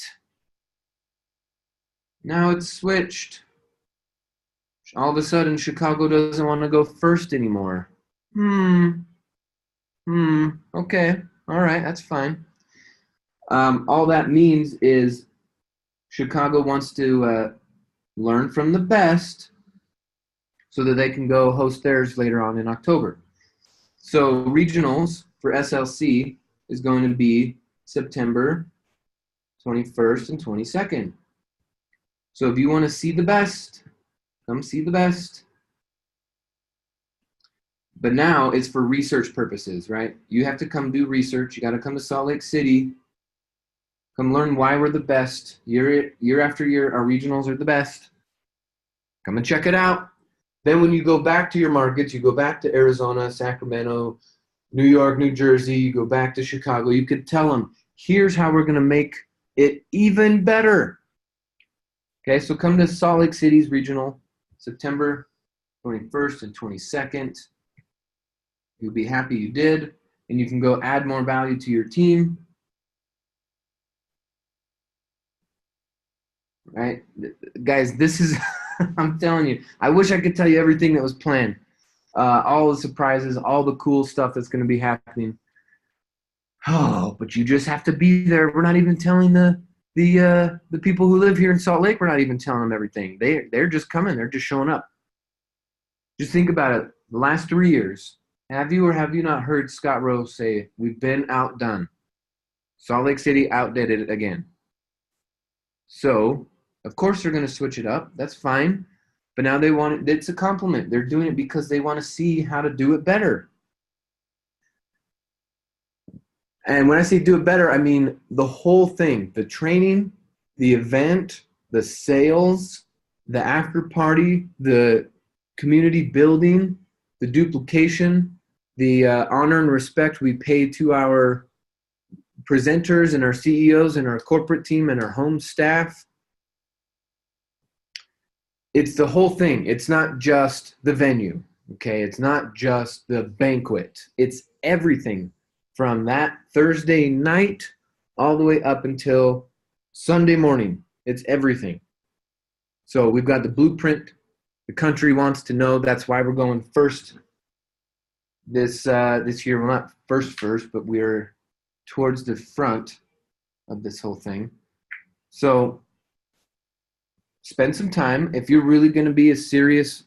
now it's switched. All of a sudden, Chicago doesn't want to go first anymore. Okay. All right, that's fine. All that means is Chicago wants to learn from the best so that they can go host theirs later on in October. So regionals for SLC is going to be September 21st and 22nd. So if you want to see the best, come see the best. But now it's for research purposes, right? You have to come do research. You got to come to Salt Lake City. Come learn why we're the best. Year after year, our regionals are the best. Come and check it out. Then when you go back to your markets, you go back to Arizona, Sacramento, New York, New Jersey, you go back to Chicago, you could tell them, here's how we're going to make it even better. Okay, so come to Salt Lake City's regional, September 21st and 22nd. You'll be happy you did, and you can go add more value to your team. Right? Guys, this is, I'm telling you, I wish I could tell you everything that was planned. All the surprises, all the cool stuff that's going to be happening. Oh, but you just have to be there. We're not even telling the people who live here in Salt Lake, we're not even telling them everything. They're just coming. They're just showing up. Just think about it. The last 3 years, have you or have you not heard Scott Rose say, we've been outdone? Salt Lake City outdid it again. So, of course they're going to switch it up. That's fine. But now they want it. It's a compliment. They're doing it because they want to see how to do it better. And when I say do it better, I mean the whole thing. The training, the event, the sales, the after party, the community building, the duplication, the honor and respect we pay to our presenters and our CEOs and our corporate team and our home staff. it's the whole thing. It's not just the venue, okay? It's not just the banquet. It's everything from that Thursday night all the way up until Sunday morning. It's everything. So we've got the blueprint. The country wants to know. That's why we're going first this year. Well, not first, but we're towards the front of this whole thing. So spend some time. If you're really going to be a serious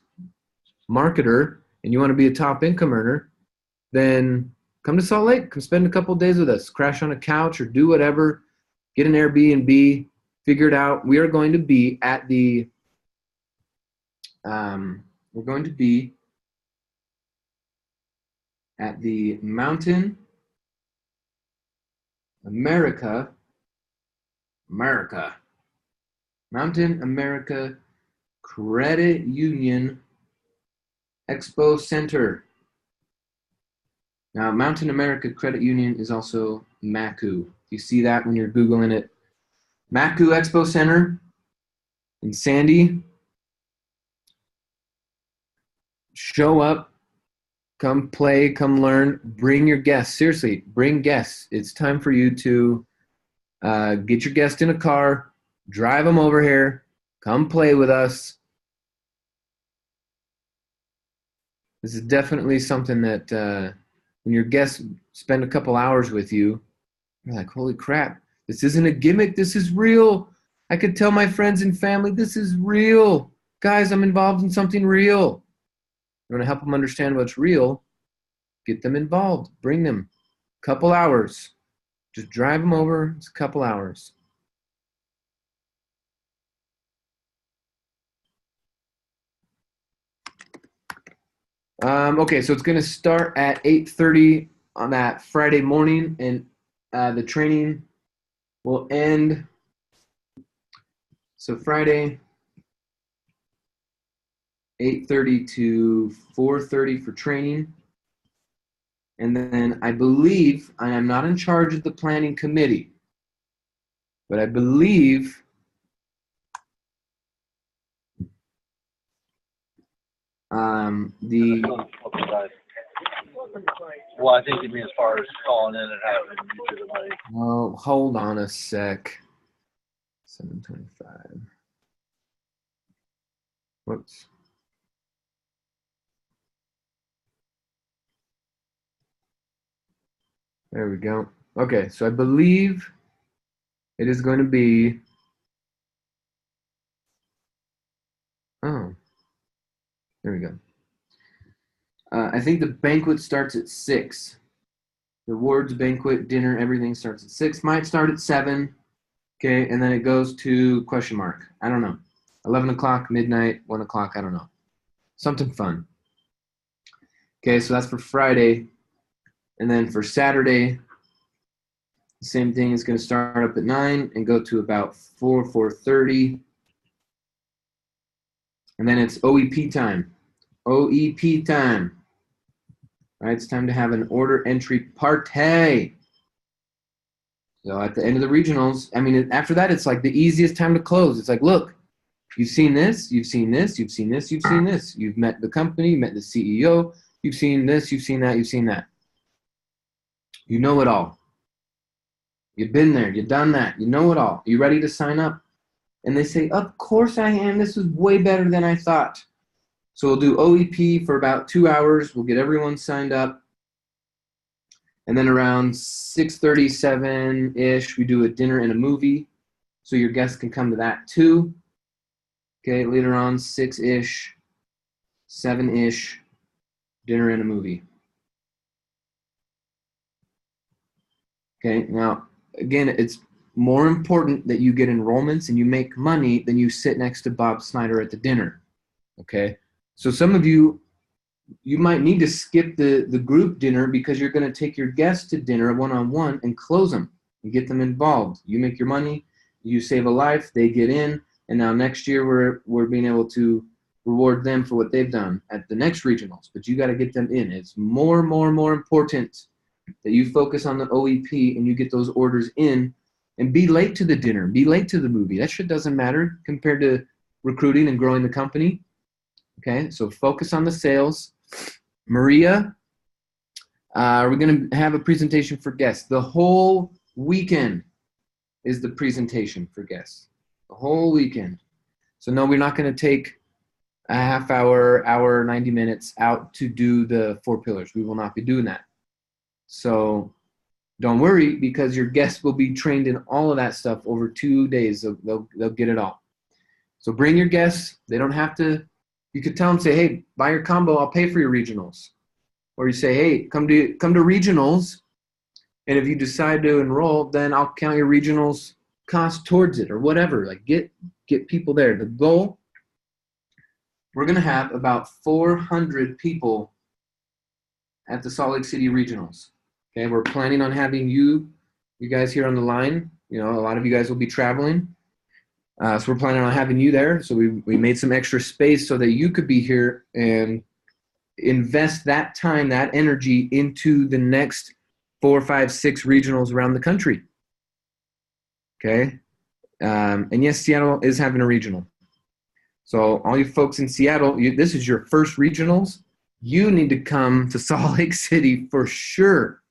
marketer and you want to be a top income earner, then come to Salt Lake. Come spend a couple of days with us. Crash on a couch or do whatever. Get an Airbnb. Figure it out. We are going to be at the Mountain America Credit Union Expo Center. Now, Mountain America Credit Union is also MACU. You see that when you're Googling it. MACU Expo Center in Sandy. Show up, come play, come learn, bring your guests. Seriously, bring guests. It's time for you to get your guest in a car, drive them over here, come play with us. This is definitely something that when your guests spend a couple hours with you, you're like, holy crap, this isn't a gimmick, this is real. I could tell my friends and family, this is real. Guys, I'm involved in something real. You want to help them understand what's real, get them involved, bring them. Couple hours. Just drive them over, it's a couple hours. Okay, so it's going to start at 8:30 on that Friday morning, and the training will end. So Friday, 8:30 to 4:30 for training. And then I believe, I am not in charge of the planning committee, but I believe Well, I think you mean as far as calling in and having you do the money. Oh, hold on a sec. 725. Whoops. There we go. Okay, so I believe it is going to be. Oh, there we go. I think the banquet starts at 6. The awards, banquet, dinner, everything starts at 6. Might start at 7. Okay, and then it goes to question mark. I don't know. 11 o'clock, midnight, 1 o'clock, I don't know. Something fun. Okay, so that's for Friday. And then for Saturday, the same thing is going to start up at 9 and go to about 4:30. And then it's OEP time. OEP time. All right, it's time to have an order entry party. So at the end of the regionals, I mean, after that, it's like the easiest time to close. It's like, look, you've seen this, you've seen this, you've seen this, you've seen this. You've met the company, you met the CEO, you've seen this, you've seen that, you've seen that. You know it all. You've been there, you've done that, you know it all. You ready to sign up? And they say, of course I am. This is way better than I thought. So we'll do OEP for about 2 hours. We'll get everyone signed up. And then around 6:37-ish, we do a dinner and a movie. So your guests can come to that too. Okay, later on, 6-ish, 7-ish, dinner and a movie. Okay, now, again, it's more important that you get enrollments and you make money than you sit next to Bob Snyder at the dinner. Okay, so some of you might need to skip the group dinner because you're going to take your guests to dinner one-on-one and close them and get them involved. You make your money, you save a life, they get in, and now next year we're being able to reward them for what they've done at the next regionals. But you got to get them in. It's more important that you focus on the OEP and you get those orders in and be late to the dinner, be late to the movie. That shit doesn't matter compared to recruiting and growing the company. Okay, so focus on the sales. Maria, we're going to have a presentation for guests. The whole weekend is the presentation for guests. The whole weekend. So no, we're not going to take a half hour, 90 minutes out to do the 4 pillars. We will not be doing that. So don't worry, because your guests will be trained in all of that stuff over 2 days. They'll get it all. So bring your guests. They don't have to. You could tell them, say, hey, buy your combo. I'll pay for your regionals. Or you say, hey, come to regionals. And if you decide to enroll, then I'll count your regionals cost towards it or whatever. Like get people there. The goal, we're going to have about 400 people at the Salt Lake City regionals. Okay, we're planning on having you guys here on the line. You know, a lot of you guys will be traveling. So we're planning on having you there. So we made some extra space so that you could be here and invest that time, that energy into the next 4, 5, 6 regionals around the country. Okay. And yes, Seattle is having a regional. So all you folks in Seattle, this is your first regionals. You need to come to Salt Lake City for sure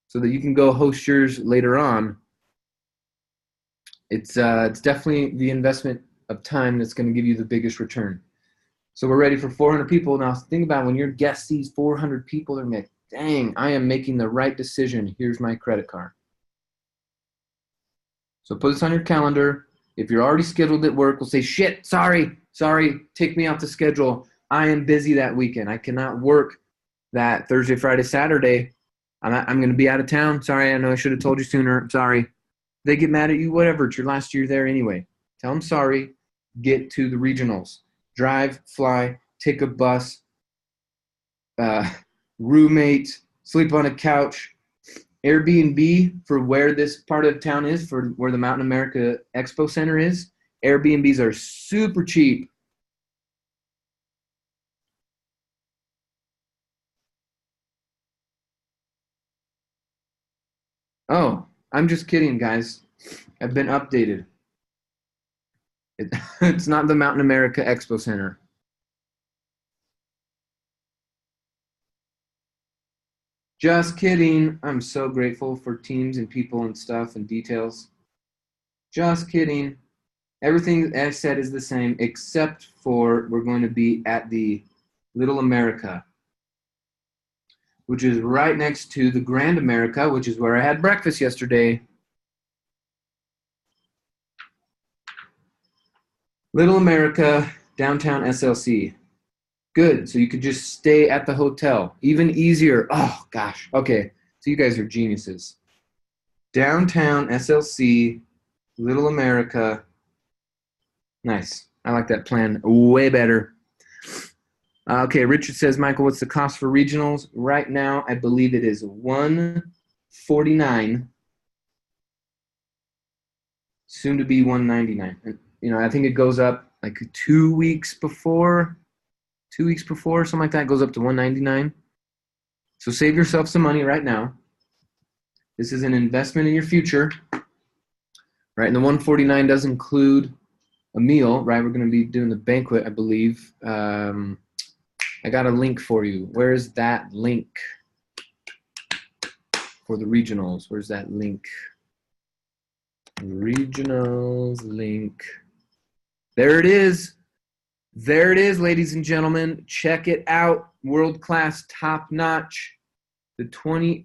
so that you can go host yours later on. It's definitely the investment of time that's going to give you the biggest return. So we're ready for 400 people. Now think about when your guest sees 400 people, they're going to be like, dang, I am making the right decision. Here's my credit card. So put this on your calendar. If you're already scheduled at work, we'll say, shit, sorry, take me off the schedule. I am busy that weekend. I cannot work that Thursday, Friday, Saturday. I'm going to be out of town. Sorry, I know I should have told you sooner. I'm sorry. They get mad at you, whatever. It's your last year there anyway. Tell them sorry. Get to the regionals. Drive, fly, take a bus, roommate, sleep on a couch, Airbnb for where this part of town is, for where the Mountain America Expo Center is. Airbnbs are super cheap. Oh, I'm just kidding, guys. I've been updated. It's not the Mountain America Expo Center. Just kidding. I'm so grateful for teams and people and stuff and details. Just kidding. Everything I said is the same, except for we're going to be at the Little America, which is right next to the Grand America, which is where I had breakfast yesterday. Little America, downtown SLC. Good, so you could just stay at the hotel. Even easier. Oh, gosh. Okay, so you guys are geniuses. Downtown SLC, Little America. Nice. I like that plan way better. Okay, Richard says, Michael, what's the cost for regionals? Right now, I believe it is $149, soon to be $199. And, you know, I think it goes up like 2 weeks before, something like that. It goes up to $199. So save yourself some money right now. This is an investment in your future, right? And the $149 does include a meal, right? We're going to be doing the banquet, I believe. I got a link for you. Where is that link for the regionals? Where's that link? Regionals link. There it is. There it is, ladies and gentlemen. Check it out. World class, top notch. The 2018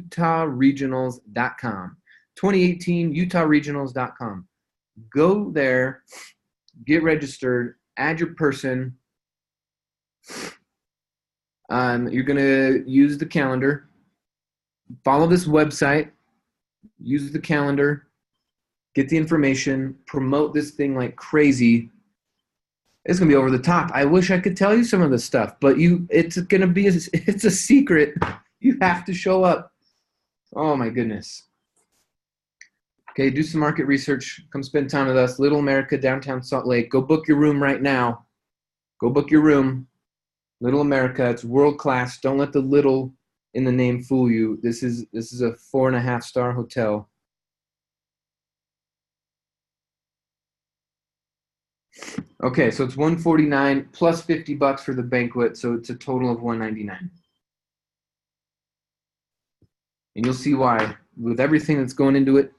UtahRegionals.com. 2018 UtahRegionals.com. Go there, get registered, add your person. You're going to use the calendar. Follow this website. Use the calendar. Get the information. Promote this thing like crazy. It's going to be over the top. I wish I could tell you some of this stuff, but it's going to be it's a secret. You have to show up. Oh, my goodness. Okay, do some market research. Come spend time with us. Little America, downtown Salt Lake. Go book your room right now. Go book your room. Little America. It's world class. Don't let the little in the name fool you. This is a 4.5-star hotel. Okay, so it's 149 plus $50 for the banquet, so it's a total of 199. And you'll see why. With everything that's going into it,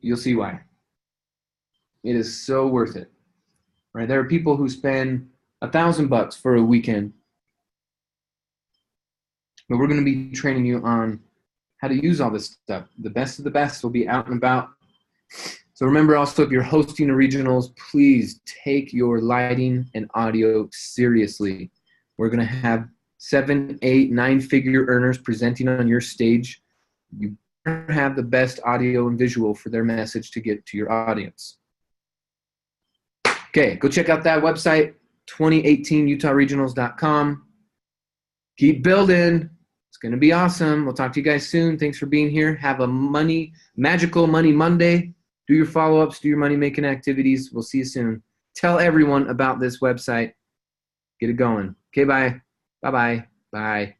you'll see why. It is so worth it. Right? There are people who spend $1,000 for a weekend. But we're going to be training you on how to use all this stuff. The best of the best will be out and about. So remember also, if you're hosting a regionals, please take your lighting and audio seriously. We're going to have 7, 8, 9-figure earners presenting on your stage. You better have the best audio and visual for their message to get to your audience. Okay, go check out that website, 2018utahregionals.com. Keep building. It's going to be awesome. We'll talk to you guys soon. Thanks for being here. Have a magical Money Monday. Do your follow-ups. Do your money-making activities. We'll see you soon. Tell everyone about this website. Get it going. Okay, bye. Bye-bye. Bye.